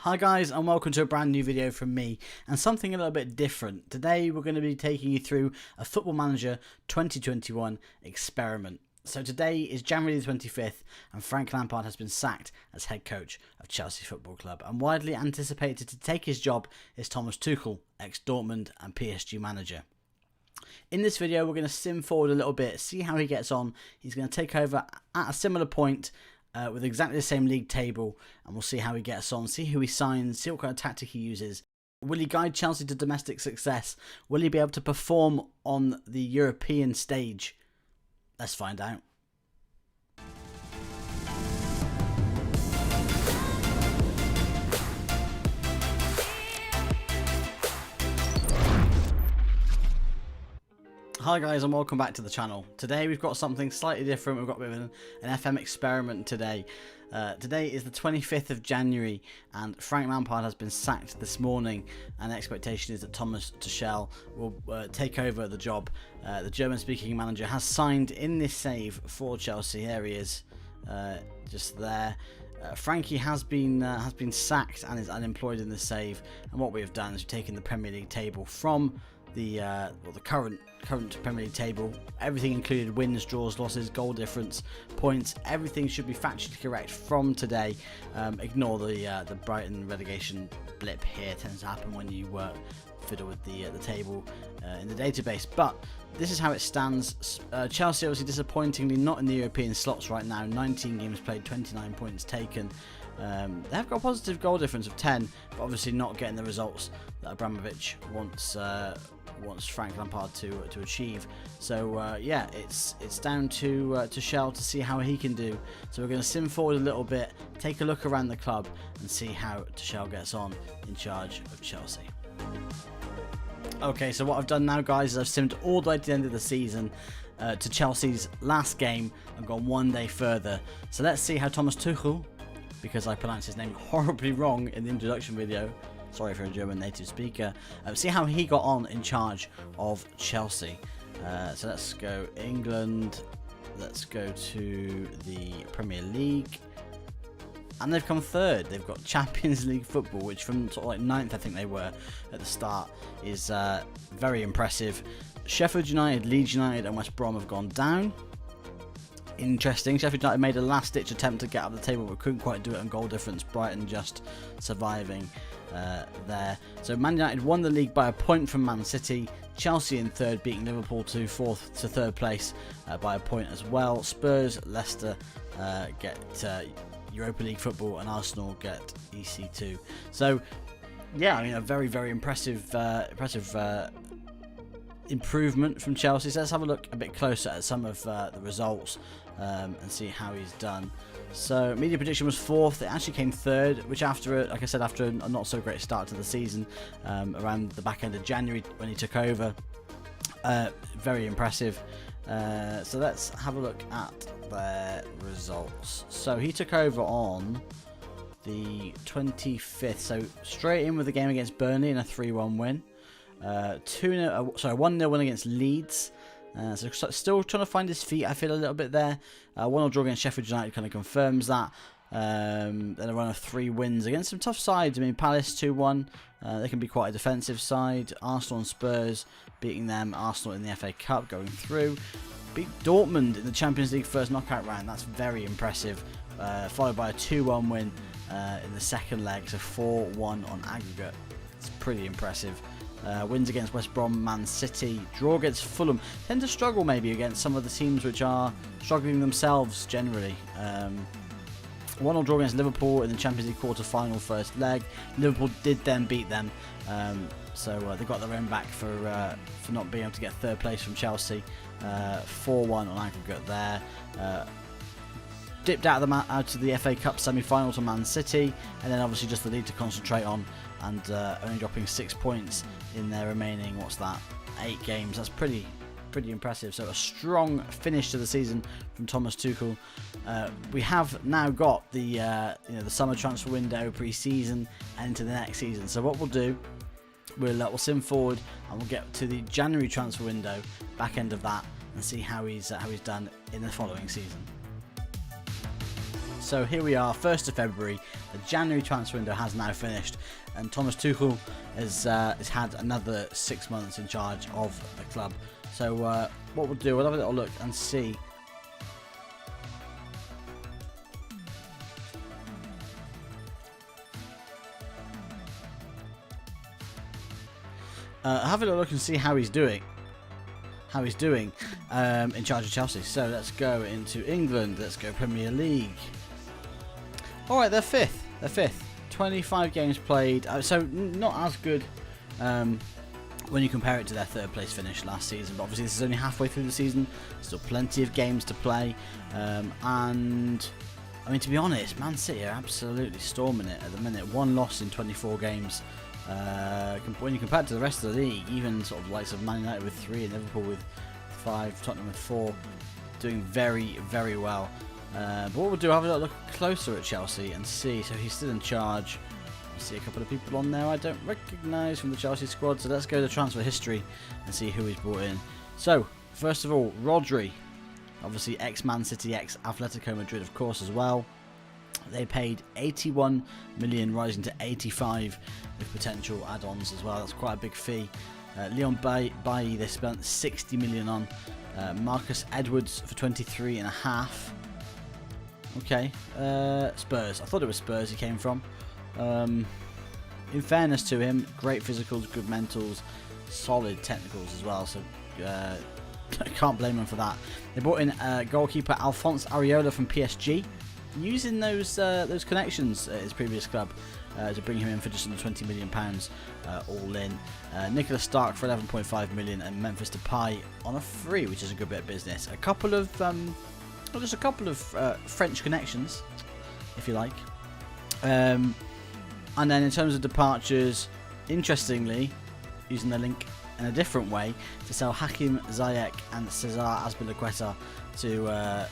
Hi guys, and welcome to a brand new video from me, and something a little bit different. Today we're going to be taking you through a Football Manager 2021 experiment. So today is January the 25th, and Frank Lampard has been sacked as head coach of Chelsea Football Club, and widely anticipated to take his job is Thomas Tuchel, ex-Dortmund and PSG manager. In this video we're going to sim forward a little bit, see how he gets on. He's going to take over at a similar point with exactly the same league table, and we'll see how he gets on, see who he signs, see what kind of tactic he uses. Will he guide Chelsea to domestic success? Will he be able to perform on the European stage? Let's find out. Hi guys, and welcome back to the channel. Today we've got something slightly different. We've got a bit of an FM experiment today. Today is the 25th of January, and Frank Lampard has been sacked this morning, and the expectation is that Thomas Tuchel will take over the job. The German-speaking manager has signed in this save for Chelsea. Here he is, just there. Frankie has been sacked and is unemployed in the save, and what we have done is we've taken the Premier League table from the current Premier League table. Everything included wins, draws, losses, goal difference, points. Everything should be factually correct from today. Ignore the Brighton relegation blip here. It tends to happen when you fiddle with the table in the database. But this is how it stands. Chelsea obviously disappointingly not in the European slots right now. 19 games played, 29 points taken. They have got a positive goal difference of 10, but obviously not getting the results that Abramovich wants Frank Lampard to achieve. So yeah, it's down to Tuchel to see how he can do. So we're going to sim forward a little bit, take a look around the club, and see how Tuchel gets on in charge of Chelsea. Okay, so what I've done now, guys, is I've simmed all the way to the end of the season, to Chelsea's last game. I've gone one day further. So let's see how Thomas Tuchel, because I pronounced his name horribly wrong in the introduction video, sorry for a German native speaker, see how he got on in charge of Chelsea. So let's go England, let's go to the Premier League, and they've come third. They've got Champions League football, which from sort of like 9th I think they were at the start, is very impressive. Sheffield United, Leeds United and West Brom have gone down. Interesting. Sheffield United made a last-ditch attempt to get up the table but couldn't quite do it on goal difference. Brighton just surviving there. So Man United won the league by a point from Man City. Chelsea in third, beating Liverpool to third place by a point as well. Spurs, Leicester get Europa League football, and Arsenal get EC2. So yeah, I mean, a very, very impressive improvement from Chelsea. So let's have a look a bit closer at some of the results and see how he's done. So media prediction was 4th. It actually came 3rd, which after, like I said, after a not so great start to the season, around the back end of January when he took over. Very impressive. So let's have a look at their results. So he took over on the 25th. So straight in with the game against Burnley in a 3-1 win. 1-0 win against Leeds. So still trying to find his feet, I feel, a little bit there. 1-0 draw against Sheffield United kind of confirms that. Then a run of 3 wins against some tough sides. I mean, Palace 2-1. They can be quite a defensive side. Arsenal and Spurs beating them. Arsenal in the FA Cup going through. Beat Dortmund in the Champions League first knockout round. That's very impressive. Followed by a 2-1 win in the second leg. So 4-1 on aggregate. It's pretty impressive. Wins against West Brom, Man City, draw against Fulham. Tend to struggle maybe against some of the teams which are struggling themselves generally. 1-0 draw against Liverpool in the Champions League quarter-final first leg. Liverpool did then beat them, so they got their own back for not being able to get third place from Chelsea. 4-1 on aggregate there. Dipped out of the FA Cup semi-final to Man City, and then obviously just the league to concentrate on, and only dropping 6 points in their remaining, 8 games. That's pretty impressive. So a strong finish to the season from Thomas Tuchel. We have now got the summer transfer window, pre-season, and into the next season. So what we'll do, we'll sim forward and we'll get to the January transfer window, back end of that, and see how he's done in the following season. So here we are, 1st of February. The January transfer window has now finished, and Thomas Tuchel has had another 6 months in charge of the club. So what we'll do, we'll have a little look and see. Have a little look and see how he's doing. In charge of Chelsea. So let's go into England. Let's go Premier League. All right, they're fifth. 25 games played. So not as good when you compare it to their 3rd place finish last season. But obviously this is only halfway through the season. Still plenty of games to play. And I mean, to be honest, Man City are absolutely storming it at the minute. 1 loss in 24 games. When you compare it to the rest of the league, even sort of likes of Man United with 3 and Liverpool with 5, Tottenham with 4, doing very, very well. But what we'll do, have a look closer at Chelsea and see. So he's still in charge. I see a couple of people on there I don't recognise from the Chelsea squad. So let's go to transfer history and see who he's brought in. So first of all, Rodri, obviously ex-Man City, ex-Atletico Madrid, of course, as well. They paid 81 million, rising to 85 with potential add-ons as well. That's quite a big fee. Leon Bailly, they spent 60 million on. Marcus Edwards for 23.5. Okay. Spurs. I thought it was Spurs he came from. In fairness to him, great physicals, good mentals, solid technicals as well. So I can't blame him for that. They brought in goalkeeper Alphonse Areola from PSG. Using those connections at his previous club to bring him in for just under £20 million all in. Nicholas Stark for 11.5 million and Memphis Depay on a free, which is a good bit of business. Just a couple of French connections, if you like. And then in terms of departures, interestingly, using the link in a different way to sell Hakim Ziyech and Cesar Azpilicueta to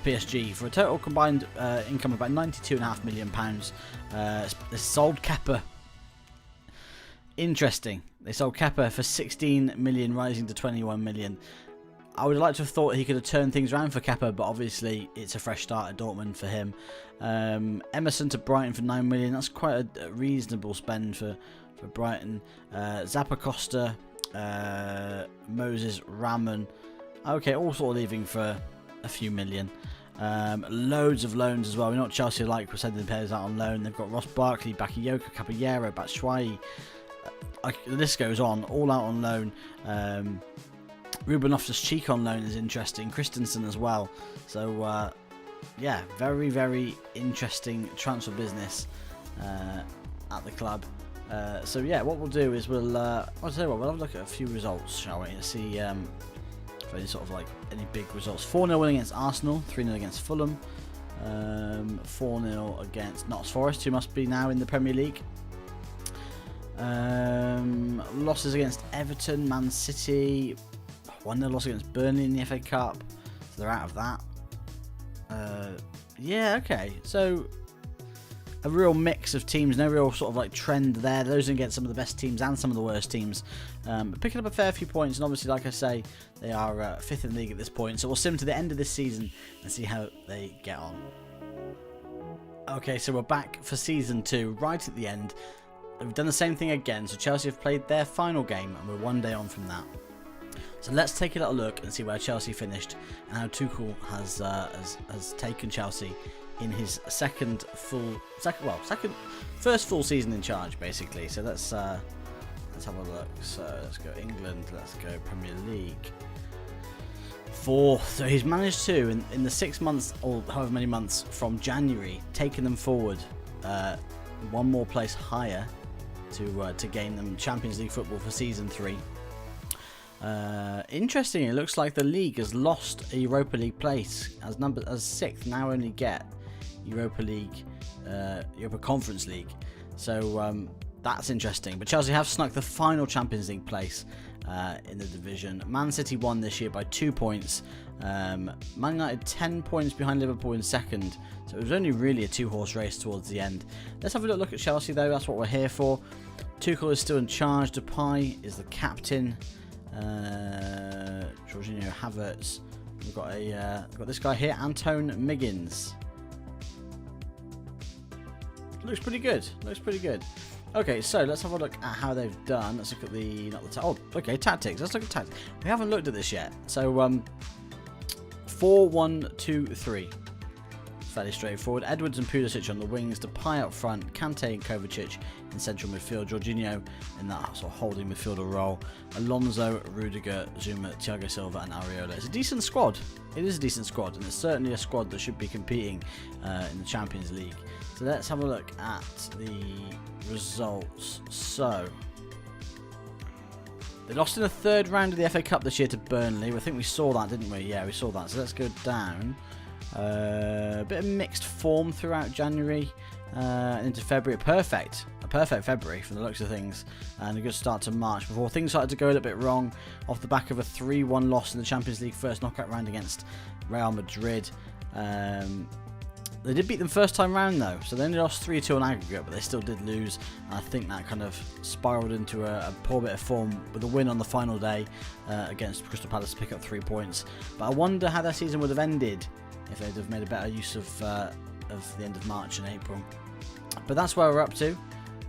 PSG for a total combined income of about £92.5 million. They sold Kepa. Interesting. They sold Kepa for 16 million, rising to 21 million. I would like to have thought he could have turned things around for Kepa, but obviously it's a fresh start at Dortmund for him. Emerson to Brighton for 9 million. That's quite a reasonable spend for Brighton. Zappacosta, Moses Rahman. Okay, all sort of leaving for a few million. Loads of loans as well. We know what Chelsea are like. We're sending players out on loan. They've got Ross Barkley, Bakayoko, Caballero, Batshuayi. The list goes on. All out on loan. Ruben Loftus-Cheek on loan is interesting. Christensen as well. So yeah, very, very interesting transfer business at the club. So yeah, what we'll do is we'll have a look at a few results, shall we? To see any sort of any big results. 4-0 win against Arsenal, 3-0 against Fulham, 4-0 against Notts Forest, who must be now in the Premier League. Losses against Everton, Man City, 1-0 loss against Burnley in the FA Cup, so they're out of that. Yeah, okay, so a real mix of teams, no real sort of trend there. Those against some of the best teams and some of the worst teams. Picking up a fair few points, and obviously, like I say, they are 5th in the league at this point. So we'll sim to the end of this season and see how they get on. Okay, so we're back for season 2, right at the end. We've done the same thing again. So Chelsea have played their final game, and we're 1 day on from that. So let's take a little look and see where Chelsea finished and how Tuchel has taken Chelsea in his first full season in charge, basically. So let's have a look. So let's go England. Let's go Premier League. 4th. So he's managed to in the 6 months or however many months from January, taking them forward 1 more place higher to gain them Champions League football for season 3. Interesting. It looks like the league has lost a Europa League place as 6th. Now only get Europa Conference League. So that's interesting. But Chelsea have snuck the final Champions League place in the division. Man City won this year by 2 points. Man United 10 points behind Liverpool in 2nd. So it was only really a 2-horse race towards the end. Let's have a look at Chelsea though. That's what we're here for. Tuchel is still in charge. Depay is the captain. Jorginho, Havertz. We've got this guy here, Anton Miggins. Looks pretty good. Okay, so let's have a look at how they've done. Let's look at tactics. Let's look at tactics. We haven't looked at this yet. So 4-1-2-3. Fairly straightforward. Edwards and Pulisic on the wings, Depay up front, Kante and Kovacic in central midfield, Jorginho in that sort of holding midfielder role, Alonso, Rudiger, Zuma, Thiago Silva and Areola. It's a decent squad. It is a decent squad, and it's certainly a squad that should be competing in the Champions League. So let's have a look at the results. So they lost in the third round of the FA Cup this year to Burnley. I think we saw that, didn't we? Yeah, we saw that. So let's go down. A bit of mixed form throughout January and into February. A perfect February from the looks of things, and a good start to March before things started to go a little bit wrong off the back of a 3-1 loss in the Champions League first knockout round against Real Madrid. They did beat them first time round though, so they only lost 3-2 on aggregate, but they still did lose, and I think that kind of spiralled into a poor bit of form with a win on the final day against Crystal Palace to pick up 3 points. But I wonder how their season would have ended if they'd have made a better use of the end of March and April. But that's where we're up to.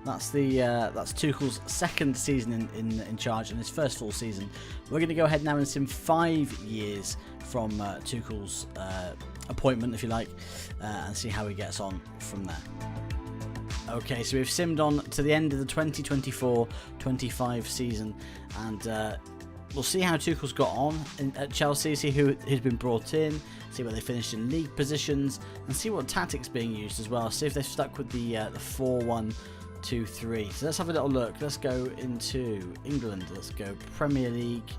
That's Tuchel's second season in charge and his first full season. We're going to go ahead now and sim 5 years from Tuchel's appointment, if you like, and see how he gets on from there. Okay, so we've simmed on to the end of the 2024-25 season, and we'll see how Tuchel's got on at Chelsea, see who's been brought in, see where they finished in league positions, and see what tactics being used as well. See if they've stuck with the 4-1-2-3. So let's have a little look. Let's go into England. Let's go Premier League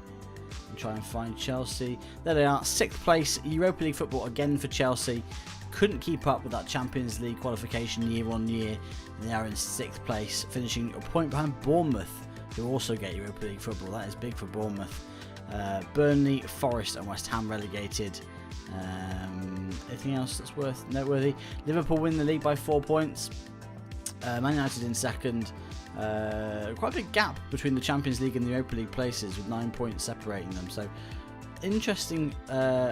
and try and find Chelsea. There they are, 6th place, Europa League football again for Chelsea. Couldn't keep up with that Champions League qualification year on year, and they are in 6th place, finishing a point behind Bournemouth, who also get Europa League football. That is big for Bournemouth. Burnley, Forest and West Ham relegated. Anything else that's noteworthy? Liverpool win the league by 4 points. Man United in second. Quite a big gap between the Champions League and the Europa League places, with 9 points separating them. So interesting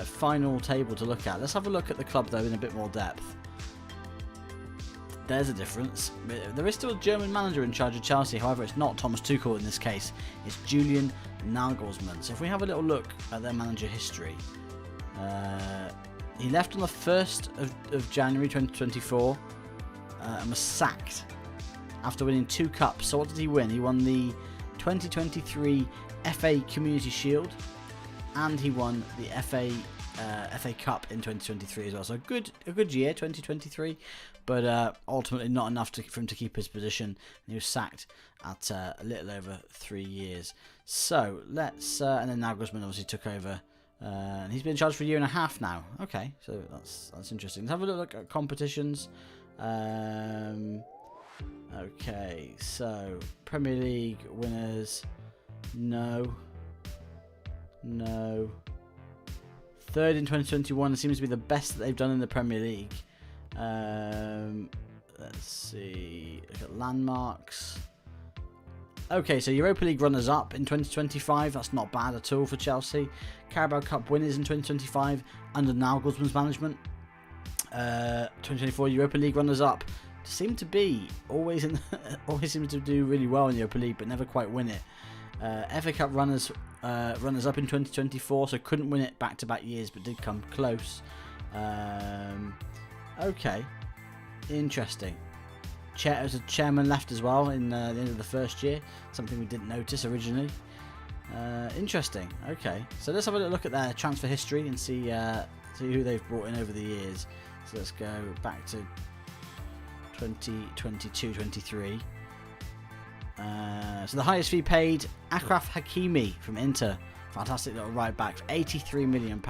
final table to look at. Let's have a look at the club though in a bit more depth. There's a difference. There is still a German manager in charge of Chelsea, however it's not Thomas Tuchel in this case, it's Julian Nagelsmann. So if we have a little look at their manager history, he left on the 1st of January 2024 and was sacked after winning 2 cups. So what did he win? He won the 2023 FA Community Shield, and he won the FA Cup in 2023 as well. So a good year, 2023, but ultimately not enough for him to keep his position. He was sacked at a little over 3 years. So let's and then Nagelsmann obviously took over, and he's been in charge for a year and a half now. Okay, so that's interesting. Let's have a look at competitions. Okay, so Premier League winners, no. 3rd in 2021 seems to be the best that they've done in the Premier League. Let's see, look at landmarks. Okay, so Europa League runners-up in 2025, that's not bad at all for Chelsea. Carabao Cup winners in 2025 under Nagelsmann's management. 2024 Europa League runners-up seem to be always seem to do really well in the Europa League, but never quite win it. FA Cup runners up in 2024, so couldn't win it back-to-back years, but did come close. Okay, interesting. There's a chairman left as well in the end of the first year, something we didn't notice originally. Interesting. Okay, so let's have a look at their transfer history and see who they've brought in over the years. So let's go back to 2022-23. So the highest fee paid, Achraf Hakimi from Inter, fantastic little right back for £83 million.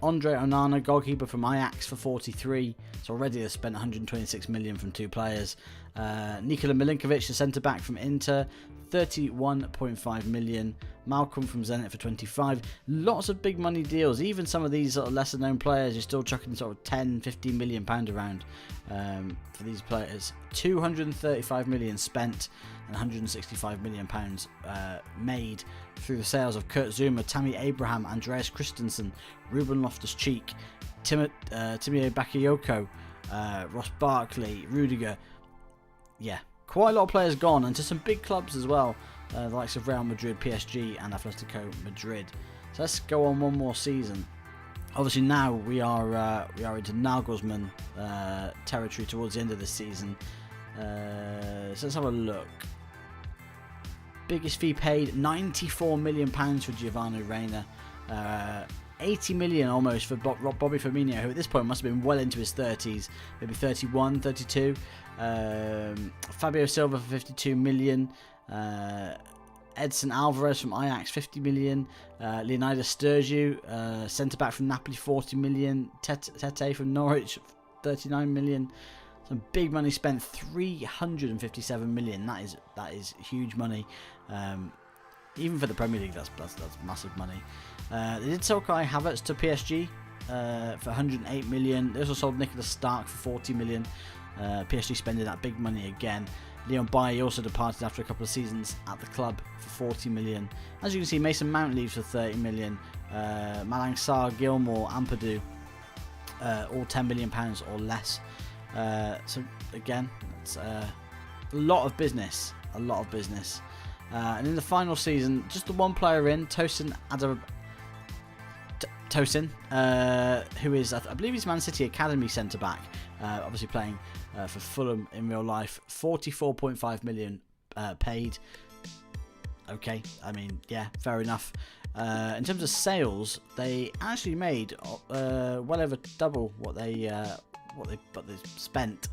Andre Onana, goalkeeper from Ajax, for 43. So already they've spent 126 million from 2 players. Nikola Milinkovic, the centre back from Inter, 31.5 million. Malcolm from Zenit for 25. Lots of big money deals. Even some of these sort of lesser known players, you're still chucking sort of 10, 15 million pound around for these players. 235 million spent and 165 million pounds made through the sales of Kurt Zouma, Tammy Abraham, Andreas Christensen, Ruben Loftus-Cheek, Timothy Bakayoko, Ross Barkley, Rudiger. Yeah, quite a lot of players gone, and to some big clubs as well, the likes of Real Madrid, PSG, and Atletico Madrid. So let's go on one more season. Obviously now we are into Nagelsmann territory towards the end of the season. So let's have a look. Biggest fee paid, £94 million for Giovanni Reina. 80 million almost for Bobby Firmino, who at this point must have been well into his 30s, maybe 31, 32. Fabio Silva for 52 million. Edson Alvarez from Ajax, 50 million. Leonidas Sturgiu, centre-back from Napoli, 40 million. Tete from Norwich, 39 million. Some big money spent, 357 million. That is huge money. Even for the Premier League, that's massive money. They did sell Kai Havertz to PSG for 108 million. They also sold Nicholas Stark for 40 million. PSG spending that big money again. Leon Bailly also departed after a couple of seasons at the club for 40 million. As you can see, Mason Mount leaves for 30 million. Malang Sarr, Gilmore, Ampadu, all £10 million or less. So again, it's a lot of business. And in the final season, just the one player in, Tosin, who is, I believe he's Man City Academy centre-back, obviously playing for Fulham in real life. 44.5 million paid. Okay, I mean, yeah, fair enough. In terms of sales, they actually made well over double what they spent.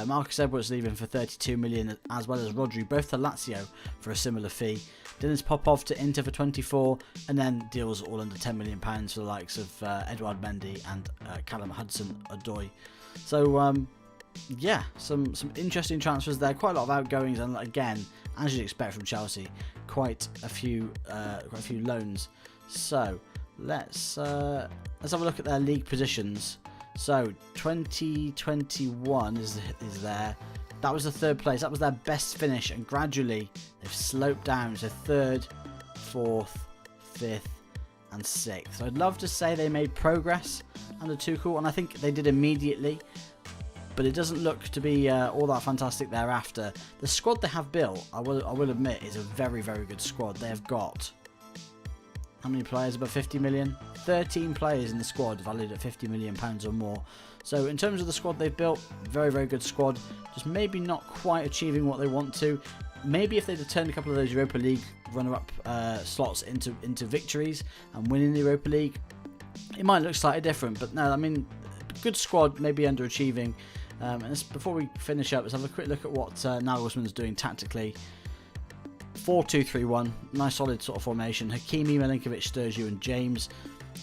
Marcus Edwards leaving for 32 million, as well as Rodri, both to Lazio for a similar fee. Denis Popov to Inter for 24, and then deals all under £10 million for the likes of Edouard Mendy and Callum Hudson-Odoi. So yeah, some interesting transfers there. Quite a lot of outgoings, and again, as you'd expect from Chelsea, quite a few loans. So let's have a look at their league positions. So 2021 is there. That was the third place. That was their best finish, and gradually they've sloped down to 3rd, 4th, 5th, and 6th. So I'd love to say they made progress under Tuchel, and I think they did immediately, but it doesn't look to be all that fantastic thereafter. The squad they have built, I will admit, is a very, very good squad. They have got, how many players? About 50 million? 13 players in the squad valued at £50 million or more. So in terms of the squad they've built, very, very good squad. Just maybe not quite achieving what they want to. Maybe if they'd have turned a couple of those Europa League runner-up slots into victories and winning the Europa League, it might look slightly different. But no, I mean, good squad, maybe underachieving. And before we finish up, let's have a quick look at what Nagelsmann's doing tactically. 4-2-3-1, nice solid sort of formation. Hakimi, Milinkovic, Sturgiu and James.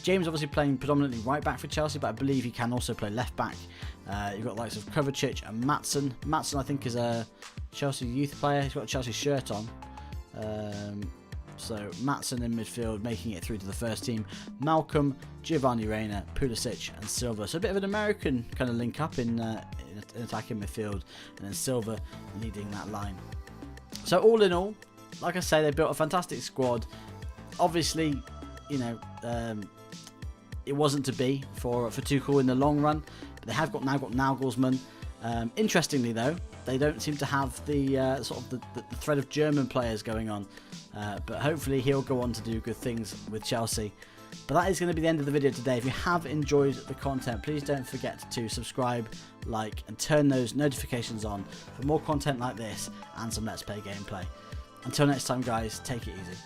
James obviously playing predominantly right back for Chelsea, but I believe he can also play left back. You've got the likes of Kovacic and Maatsen. Maatsen, I think, is a Chelsea youth player. He's got a Chelsea shirt on. So Maatsen in midfield, making it through to the first team. Malcolm, Giovanni Reina, Pulisic and Silva. So a bit of an American kind of link up in attacking midfield, and then Silva leading that line. So all in all, like I say, they built a fantastic squad. Obviously, you know, it wasn't to be for Tuchel in the long run, but they have now got Nagelsmann. Interestingly, though, they don't seem to have the sort of the thread of German players going on, but hopefully he'll go on to do good things with Chelsea. But that is going to be the end of the video today. If you have enjoyed the content, please don't forget to subscribe, like, and turn those notifications on for more content like this and some Let's Play gameplay. Until next time, guys, take it easy.